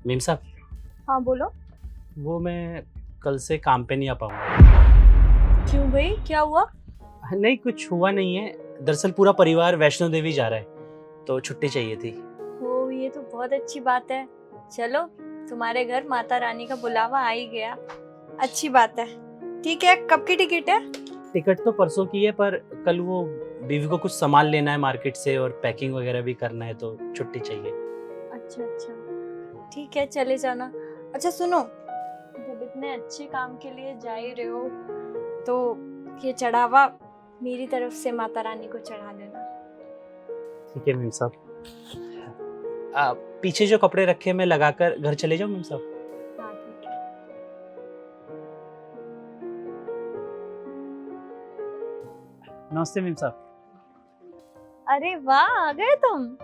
Meme साहब, हाँ बोलो। वो मैं कल से काम पे नहीं आ पाऊंगा। क्यों भाई, क्या हुआ? नहीं, कुछ हुआ नहीं है। दरअसल पूरा परिवार वैष्णो देवी जा रहा है, तो छुट्टी चाहिए थी। ओ, ये तो बहुत अच्छी बात है। चलो, तुम्हारे घर माता रानी का बुलावा आ ही गया। अच्छी बात है। ठीक है, कब की टिकट है? टिकट तो परसों की है, पर कल वो बीवी को कुछ सामान लेना है मार्केट से और पैकिंग वगैरह भी करना है, तो छुट्टी चाहिए। अच्छा अच्छा, ठीक है, चले जाना। अच्छा सुनो, जब इतने अच्छे काम के लिए जा ही रहे हो तो ये चढ़ावा मेरी तरफ से माता रानी को चढ़ा देना। ठीक है मीम साहब। पीछे जो कपड़े रखे मैं लगाकर घर चले जाऊँ मीम साहब? हाँ ठीक है। नमस्ते मीम साहब। अरे वाह, आ गए तुम।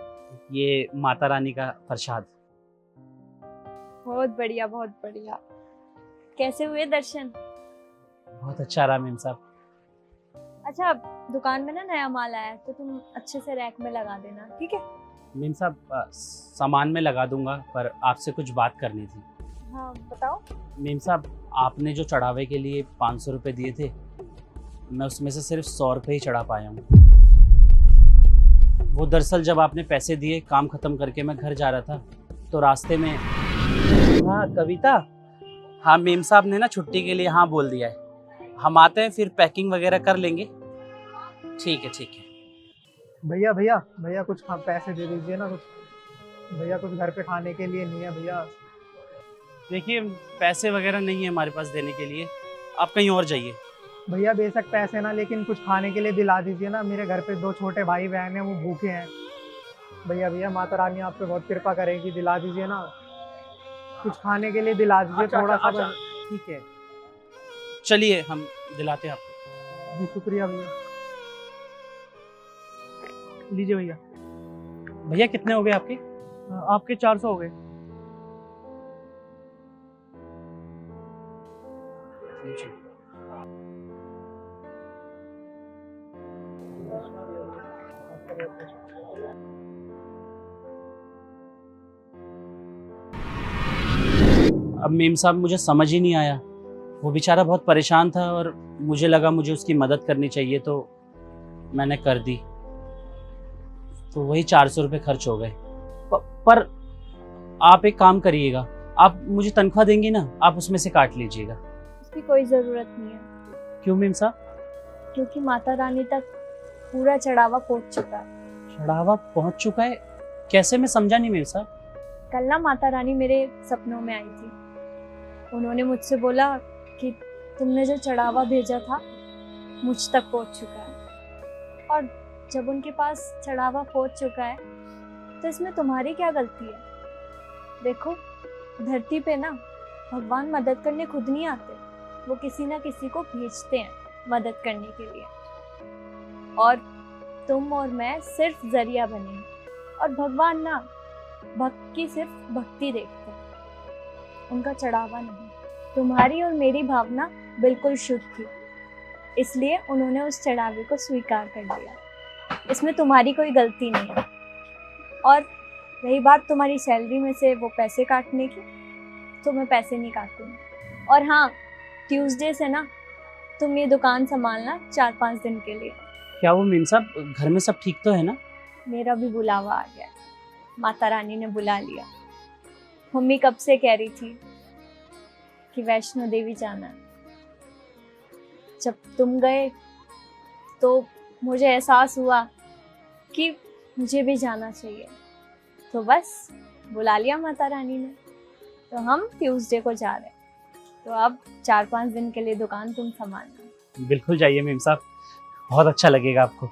ये माता रानी का प्रसाद। बहुत बढ़िया बहुत बढ़िया। कैसे हुए दर्शन? बहुत अच्छा रहा मीम साहब। अच्छा, दुकान में ना नया माल आया है तो तुम अच्छे से रैक में लगा देना, ठीक है? मीम साहब, सामान में लगा दूंगा, पर आपसे कुछ बात करनी थी। हाँ बताओ। मीम साहब, आपने जो चढ़ावे के लिए 500 रुपये दिए थे, मैं उसमें से सिर्फ 100 रुपये ही चढ़ा पाया हूँ। वो दरअसल जब आपने पैसे दिए, काम ख़त्म करके मैं घर जा रहा था, तो रास्ते में। हाँ कविता। हाँ मीम साहब ने ना छुट्टी के लिए हाँ बोल दिया है। हम आते हैं, फिर पैकिंग वगैरह कर लेंगे। ठीक है ठीक है। भैया भैया भैया कुछ पैसे दे दीजिए ना, कुछ भैया, कुछ घर पे खाने के लिए नहीं है भैया। देखिए, पैसे वगैरह नहीं है हमारे पास देने के लिए, आप कहीं और जाइए। भैया बेशक पैसे ना, लेकिन कुछ खाने के लिए दिला दीजिए ना। मेरे घर पे 2 छोटे भाई बहन हैं, वो भूखे हैं। भैया भैया माता रानी आप पे बहुत कृपा करेगी, दिला दीजिए ना। कुछ खाने के लिए दिला दीजिए, थोड़ा सा बस। ठीक है, चलिए हम दिलाते हैं आपको। जी शुक्रिया भैया। लीजिए भैया। भैया कितने हो गए आपके? आपके 400 हो गए। अब मीम साहब, मुझे समझ ही नहीं आया। वो बेचारा बहुत परेशान था और मुझे लगा मुझे उसकी मदद करनी चाहिए, तो मैंने कर दी। तो वही 400 रुपये खर्च हो गए। पर आप एक काम करिएगा, आप मुझे तनख्वाह देंगी ना, आप उसमें से काट लीजिएगा। उसकी कोई जरूरत नहीं है, क्यों मीम साहब? क्योंकि माता रानी तक पूरा चढ़ावा पहुंच चुका है। चढ़ावा पहुंच चुका है? कैसे, मैं समझा नहीं मीम साहब। कल ना माता रानी मेरे सपनों में आई थी। उन्होंने मुझसे बोला कि तुमने जो चढ़ावा भेजा था मुझ तक पहुंच चुका है, और जब उनके पास चढ़ावा पहुंच चुका है तो इसमें तुम्हारी क्या गलती है? देखो, धरती पे ना भगवान मदद करने खुद नहीं आते, वो किसी ना किसी को भेजते हैं मदद करने के लिए। और तुम और मैं सिर्फ जरिया बने हैं, और भगवान ना भक्त की सिर्फ भक्ति देखते हैं, उनका चढ़ावा नहीं। तुम्हारी और मेरी भावना बिल्कुल शुद्ध थी, इसलिए उन्होंने उस चढ़ावे को स्वीकार कर लिया। इसमें तुम्हारी कोई गलती नहीं है। और रही बात तुम्हारी सैलरी में से वो पैसे काटने की, तो मैं पैसे नहीं काटूंगी। और हाँ, ट्यूसडे से ना तुम ये दुकान संभालना 4-5 दिन के लिए। क्या वो मीम साहब, घर में सब ठीक तो है ना? मेरा भी बुलावा आ गया, माता रानी ने बुला लिया। मम्मी कब से कह रही थी कि वैष्णो देवी जाना है। जब तुम गए तो मुझे एहसास हुआ कि मुझे भी जाना चाहिए, तो बस बुला लिया माता रानी ने। तो हम ट्यूसडे को जा रहे हैं, तो अब 4-5 दिन के लिए दुकान तुम संभालना। बिल्कुल जाइए मीम साहब, बहुत अच्छा लगेगा आपको।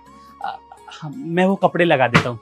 मैं वो कपड़े लगा देता हूँ।